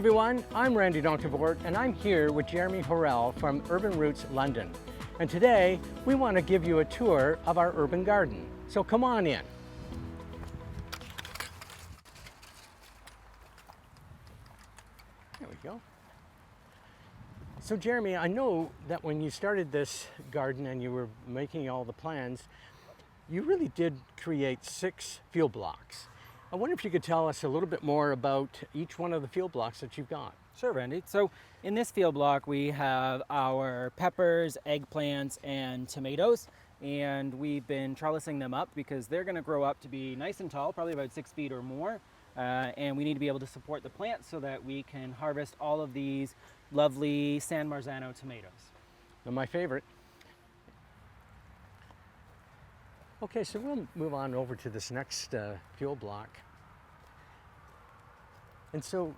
everyone, I'm Randy Donkervoort and I'm here with Jeremy Horrell from Urban Roots London. And today we want to give you a tour of our urban garden. So come on in. There we go. So Jeremy, I know that when you started this garden and you were making all the plans, you really did create 6 field blocks. I wonder if you could tell us a little bit more about each one of the field blocks that you've got. Sure, Randy. So in this field block, we have our peppers, eggplants, and tomatoes. And we've been trellising them up because they're going to grow up to be nice and tall, probably about 6 feet or more. And we need to be able to support the plants so that we can harvest all of these lovely San Marzano tomatoes. They're my favorite. Okay, so we'll move on over to this next field block. And so,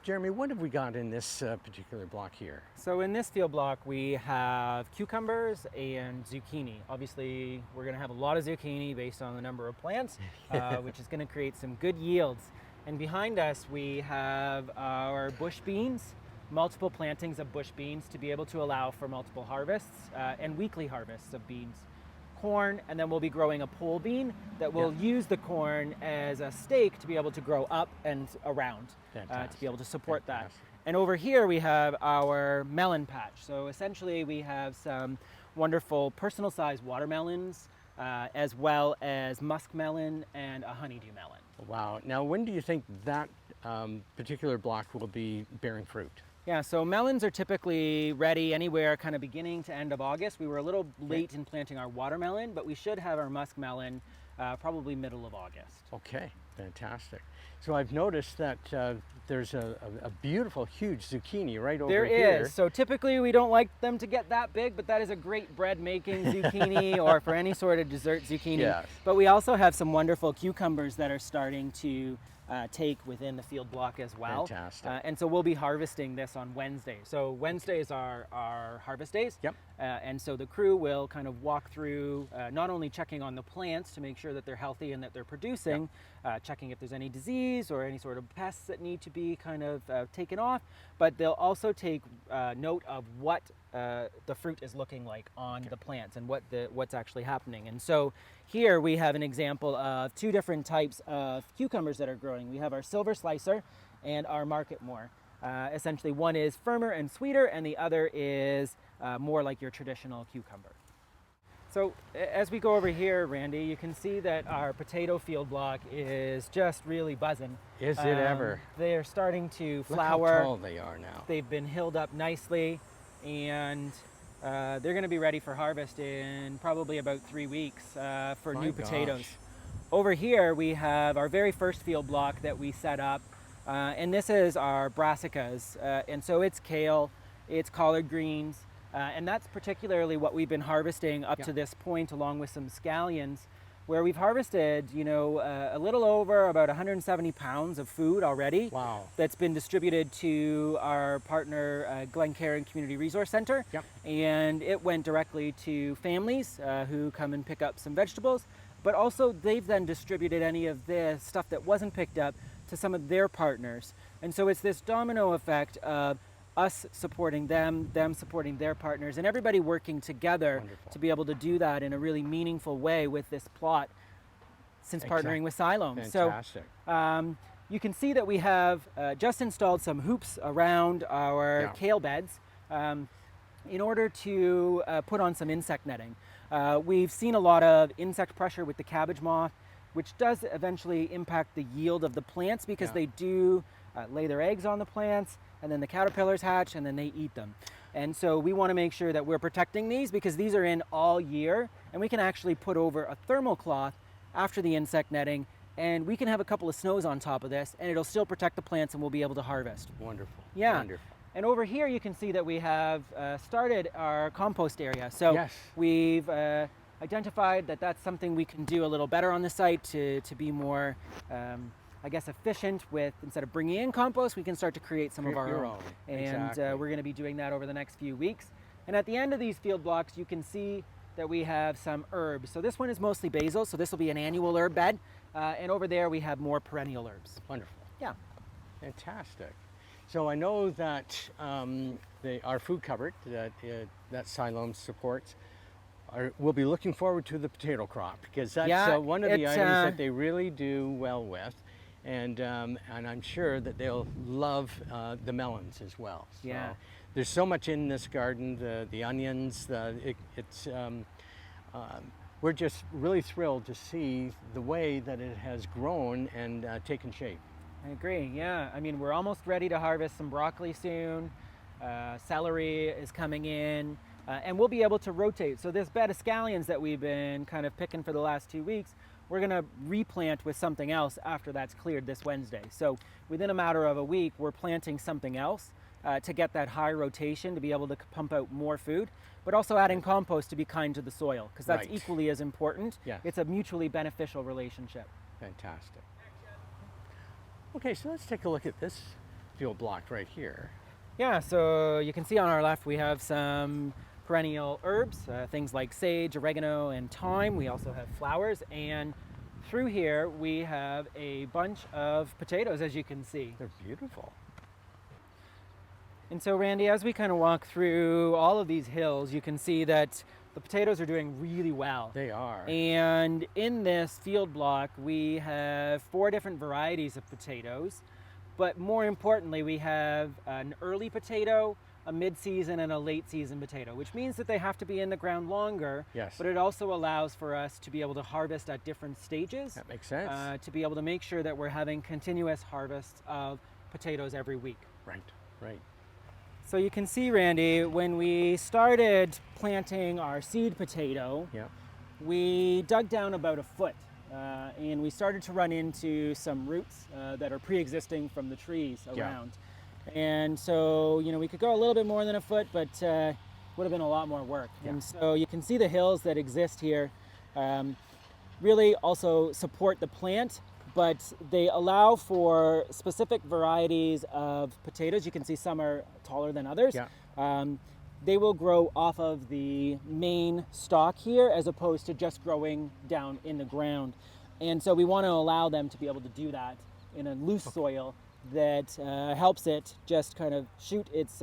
Jeremy, what have we got in this particular block here? So in this field block, we have cucumbers and zucchini. Obviously, we're going to have a lot of zucchini based on the number of plants, which is going to create some good yields. And behind us, we have our bush beans, multiple plantings of bush beans to be able to allow for multiple harvests and weekly harvests of beans. Corn, and then we'll be growing a pole bean that will use the corn as a stake to be able to grow up and around to be able to support that. And over here we have our melon patch. So essentially we have some wonderful personal sized watermelons as well as muskmelon and a honeydew melon. Wow. Now when do you think that particular block will be bearing fruit? Yeah, so melons are typically ready anywhere kind of beginning to end of August. We were a little late in planting our watermelon, but we should have our muskmelon probably middle of August. Okay, fantastic. So I've noticed that there's a beautiful, huge zucchini right over here. There is. So typically we don't like them to get that big, but that is a great bread-making zucchini or for any sort of dessert zucchini. Yes. But we also have some wonderful cucumbers that are starting to take within the field block as well. Fantastic. And so we'll be harvesting this on Wednesday. So Wednesdays are our harvest days. Yep. And so the crew will kind of walk through not only checking on the plants to make sure that they're healthy and that they're producing, checking if there's any disease or any sort of pests that need to be kind of taken off, but they'll also take note of what the fruit is looking like on the plants and what's actually happening. And so here we have an example of 2 different types of cucumbers that are growing. We have our silver slicer and our Marketmore. Essentially one is firmer and sweeter and the other is more like your traditional cucumber. So as we go over here, Randy, you can see that our potato field block is just really buzzing. Is it ever? They're starting to flower. Look how tall they are now. They've been hilled up nicely and they're going to be ready for harvest in probably about 3 weeks for new potatoes. Over here we have our very first field block that we set up and this is our brassicas and so it's kale, it's collard greens, and that's particularly what we've been harvesting up to this point along with some scallions, where we've harvested, you know, a little over about 170 pounds of food already. Wow. That's been distributed to our partner Glencairn Community Resource Center. Yep. And it went directly to families who come and pick up some vegetables, but also they've then distributed any of the stuff that wasn't picked up to some of their partners. And so it's this domino effect of us supporting them, them supporting their partners, and everybody working together to be able to do that in a really meaningful way with this plot since partnering with Siloam. Fantastic. So you can see that we have just installed some hoops around our kale beds in order to put on some insect netting. We've seen a lot of insect pressure with the cabbage moth, which does eventually impact the yield of the plants because they do lay their eggs on the plants, and then the caterpillars hatch and then they eat them. And so we want to make sure that we're protecting these because these are in all year, and we can actually put over a thermal cloth after the insect netting, and we can have a couple of snows on top of this and it'll still protect the plants and we'll be able to harvest. Wonderful. Yeah. Wonderful. And over here you can see that we have started our compost area. So we've identified that that's something we can do a little better on the site to be more I guess efficient with, instead of bringing in compost, we can start to create some of our own. And we're going to be doing that over the next few weeks. And at the end of these field blocks, you can see that we have some herbs. So this one is mostly basil, so this will be an annual herb bed. And over there we have more perennial herbs. Wonderful. Yeah. Fantastic. So I know that our food cupboard that Siloam supports will be looking forward to the potato crop, because that's Yeah, one of the it's, items that they really do well with, and I'm sure that they'll love the melons as well. So Yeah. there's so much in this garden, the onions, we're just really thrilled to see the way that it has grown and taken shape. I agree, yeah. I mean, we're almost ready to harvest some broccoli soon. Celery is coming in, and we'll be able to rotate. So this bed of scallions that we've been kind of picking for the last 2 weeks, we're gonna replant with something else after that's cleared this Wednesday. So within a matter of a week, we're planting something else to get that high rotation, to be able to pump out more food, but also adding compost to be kind to the soil, because that's Right. equally as important. Yes. It's a mutually beneficial relationship. Fantastic. Okay, so let's take a look at this field block right here. Yeah, so you can see on our left we have some perennial herbs, things like sage, oregano, and thyme. We also have flowers, and through here we have a bunch of potatoes, as you can see. They're beautiful. And so Randy, as we kind of walk through all of these hills, you can see that the potatoes are doing really well. They are. And in this field block, we have 4 different varieties of potatoes. But more importantly, we have an early potato, a mid-season, and a late-season potato, which means that they have to be in the ground longer. Yes. But it also allows for us to be able to harvest at different stages. That makes sense. To be able to make sure that we're having continuous harvests of potatoes every week. Right, right. So you can see, Randy, when we started planting our seed potato, Yeah. we dug down about a foot, and we started to run into some roots that are pre-existing from the trees around. And so, you know, we could go a little bit more than a foot, but would have been a lot more work. Yeah. And so you can see the hills that exist here really also support the plant, but they allow for specific varieties of potatoes. You can see some are taller than others. Yeah. They will grow off of the main stalk here, as opposed to just growing down in the ground. And so we want to allow them to be able to do that in a loose soil that helps it just kind of shoot its,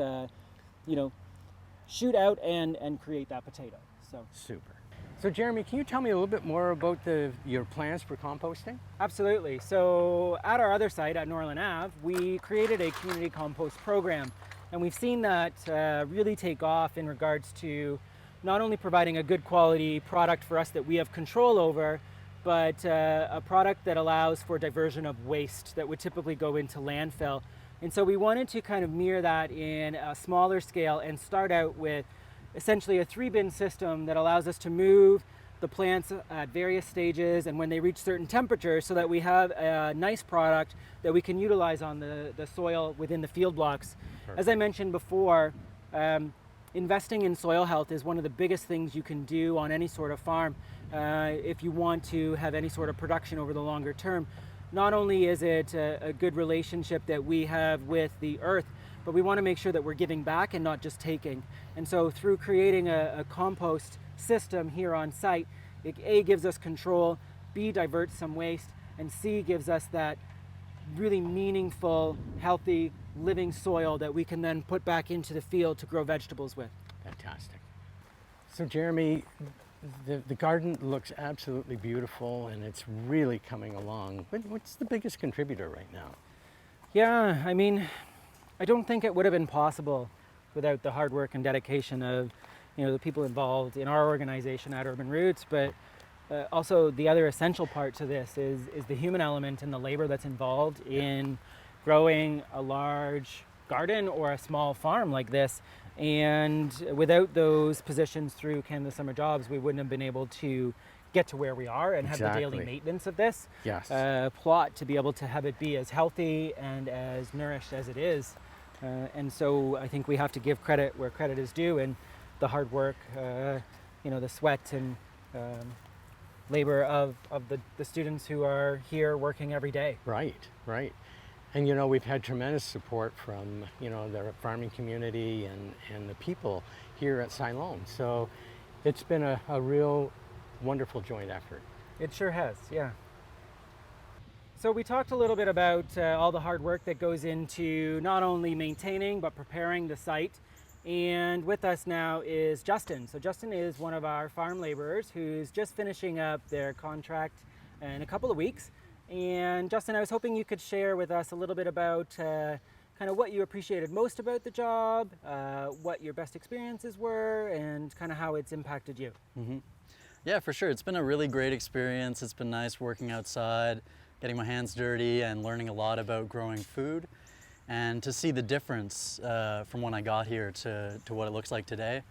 shoot out and create that potato. So Super. So Jeremy, can you tell me a little bit more about your plans for composting? absolutely. So at our other site at Norland Ave, we created a community compost program, and we've seen that really take off in regards to not only providing a good quality product for us that we have control over, but a product that allows for diversion of waste that would typically go into landfill. And so we wanted to kind of mirror that in a smaller scale and start out with essentially a 3-bin system that allows us to move the plants at various stages and when they reach certain temperatures, so that we have a nice product that we can utilize on the soil within the field blocks. Perfect. As I mentioned before, investing in soil health is one of the biggest things you can do on any sort of farm if you want to have any sort of production over the longer term. Not only is it a good relationship that we have with the earth, but we want to make sure that we're giving back and not just taking. And so through creating a compost system here on site, it A, gives us control, B, diverts some waste, and C, gives us that really meaningful, healthy, living soil that we can then put back into the field to grow vegetables with. Fantastic. So Jeremy, the garden looks absolutely beautiful and it's really coming along. What's the biggest contributor right now? Yeah, I mean, I don't think it would have been possible without the hard work and dedication of, the people involved in our organization at Urban Roots, but also the other essential part to this is the human element and the labor that's involved in growing a large garden or a small farm like this. And without those positions through Canada Summer Jobs, we wouldn't have been able to get to where we are and have the daily Exactly. maintenance of this Yes. plot to be able to have it be as healthy and as nourished as it is. And so I think we have to give credit where credit is due, and the hard work, the sweat and labor of the students who are here working every day. Right, right. And we've had tremendous support from, the farming community and the people here at Siloam. So it's been a real wonderful joint effort. It sure has, yeah. So we talked a little bit about all the hard work that goes into not only maintaining but preparing the site. And with us now is Justin. So Justin is one of our farm laborers who's just finishing up their contract in a couple of weeks. And Justin, I was hoping you could share with us a little bit about kind of what you appreciated most about the job, what your best experiences were, and kind of how it's impacted you. Mm-hmm. Yeah, for sure. It's been a really great experience. It's been nice working outside, getting my hands dirty, and learning a lot about growing food. And to see the difference from when I got here to what it looks like today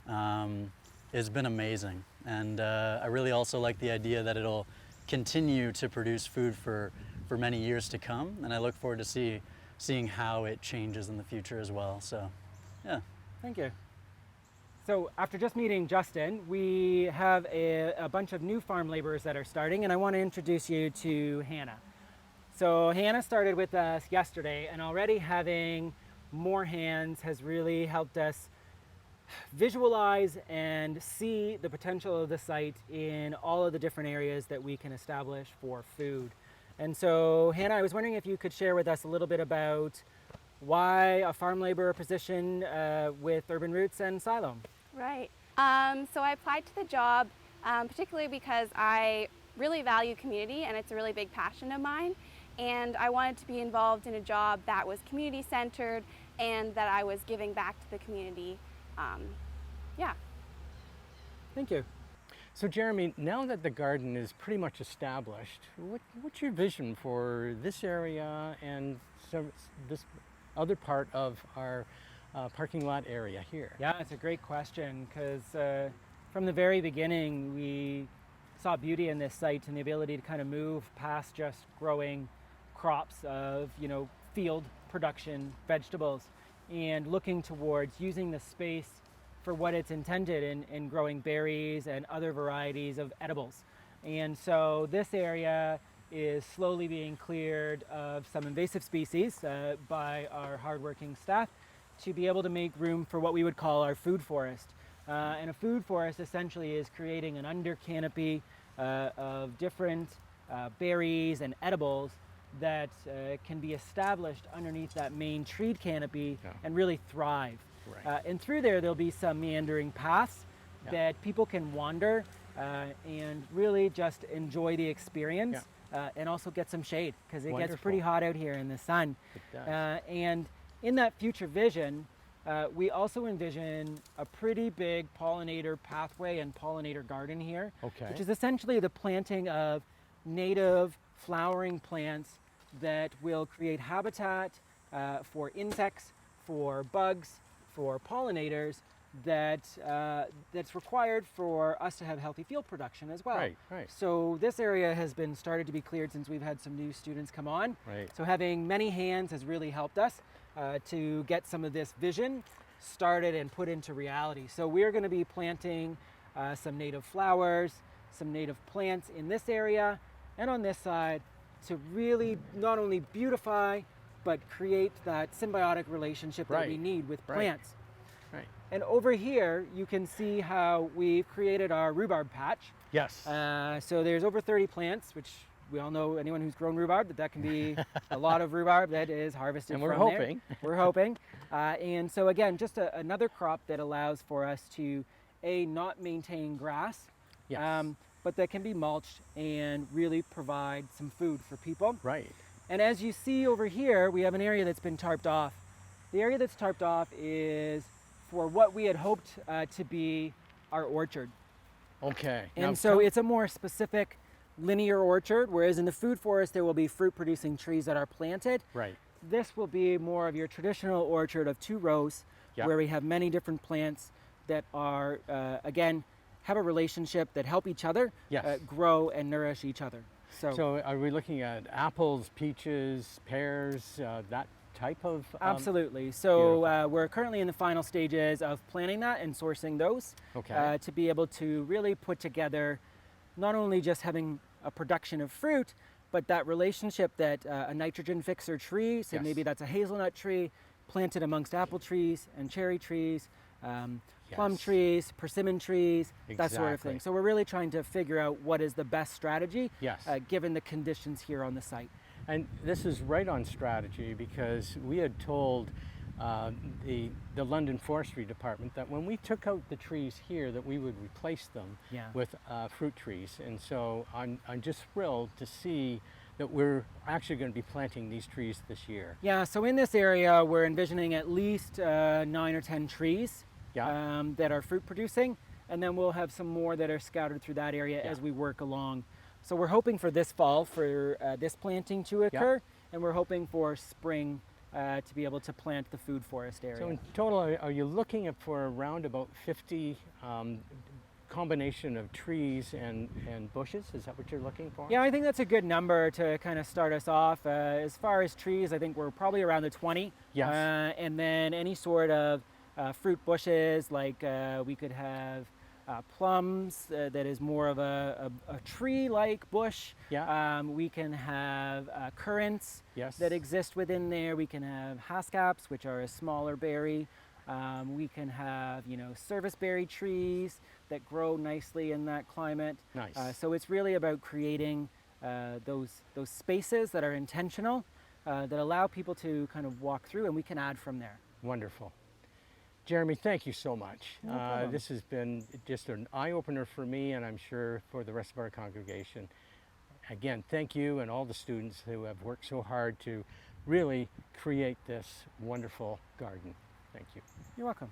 has been amazing. And I really also like the idea that it'll continue to produce food for many years to come. And I look forward to seeing how it changes in the future as well. So, yeah. Thank you. So after just meeting Justin, we have a bunch of new farm laborers that are starting, and I want to introduce you to Hannah. So Hannah started with us yesterday, and already having more hands has really helped us visualize and see the potential of the site in all of the different areas that we can establish for food. And so Hannah, I was wondering if you could share with us a little bit about why a farm laborer position with Urban Roots and Siloam. Right. So I applied to the job particularly because I really value community, and it's a really big passion of mine. And I wanted to be involved in a job that was community centered and that I was giving back to the community. Yeah. Thank you. So Jeremy, now that the garden is pretty much established, what's your vision for this area and this other part of our parking lot area here? Yeah, it's a great question, because from the very beginning we saw beauty in this site and the ability to kind of move past just growing crops of, field production vegetables, and looking towards using the space for what it's intended in growing berries and other varieties of edibles. And so this area is slowly being cleared of some invasive species by our hardworking staff to be able to make room for what we would call our food forest. And a food forest essentially is creating an under canopy of different berries and edibles that can be established underneath that main treed canopy and really thrive. Right. And through there'll be some meandering paths that people can wander and really just enjoy the experience and also get some shade, because it gets pretty hot out here in the sun. It does. And in that future vision, we also envision a pretty big pollinator pathway and pollinator garden here, which is essentially the planting of native flowering plants that will create habitat for insects, for bugs, for pollinators that's required for us to have healthy field production as well. Right, right. So this area has been started to be cleared since we've had some new students come on. Right. So having many hands has really helped us to get some of this vision started and put into reality. So we're going to be planting some native flowers, some native plants in this area and on this side to really not only beautify but create that symbiotic relationship that we need with plants. Right. And over here you can see how we've created our rhubarb patch. Yes. So there's over 30 plants, which we all know, anyone who's grown rhubarb, that can be a lot of rhubarb that is harvested and we're from hoping. there. We're hoping. And so again, just another crop that allows for us to, not maintain grass, but that can be mulched and really provide some food for people. Right. And as you see over here, we have an area that's been tarped off. The area that's tarped off is for what we had hoped to be our orchard. Okay. And so it's a more specific linear orchard, whereas in the food forest there will be fruit producing trees that are planted. Right. This will be more of your traditional orchard of 2 rows, where we have many different plants that are, again, have a relationship that help each other grow and nourish each other. So are we looking at apples, peaches, pears, that type of? Absolutely. So we're currently in the final stages of planning that and sourcing those to be able to really put together not only just having a production of fruit, but that relationship that a nitrogen fixer tree, so maybe that's a hazelnut tree, planted amongst apple trees and cherry trees, plum Yes. trees, persimmon trees, that sort of Exactly. thing. So we're really trying to figure out what is the best strategy Yes. given the conditions here on the site. And this is right on strategy, because we had told the London Forestry Department that when we took out the trees here, that we would replace them Yeah. with fruit trees. And so I'm just thrilled to see that we're actually going to be planting these trees this year. Yeah, so in this area, we're envisioning at least 9 or 10 trees Yeah. that are fruit producing, and then we'll have some more that are scattered through that area Yeah. as we work along. So we're hoping for this fall for this planting to occur, and we're hoping for spring to be able to plant the food forest area. So in total, are you looking at for around about 50 combination of trees and bushes? Is that what you're looking for? Yeah, I think that's a good number to kind of start us off. As far as trees, I think we're probably around the 20. Yes. And then any sort of fruit bushes, like we could have plums, that is more of a tree-like bush. Yeah. We can have currants Yes. that exist within there. We can have haskaps, which are a smaller berry. We can have, serviceberry trees that grow nicely in that climate. Nice. So it's really about creating those spaces that are intentional, that allow people to kind of walk through, and we can add from there. Wonderful. Jeremy, thank you so much. No problem. This has been just an eye-opener for me, and I'm sure for the rest of our congregation. Again, thank you and all the students who have worked so hard to really create this wonderful garden. Thank you. You're welcome.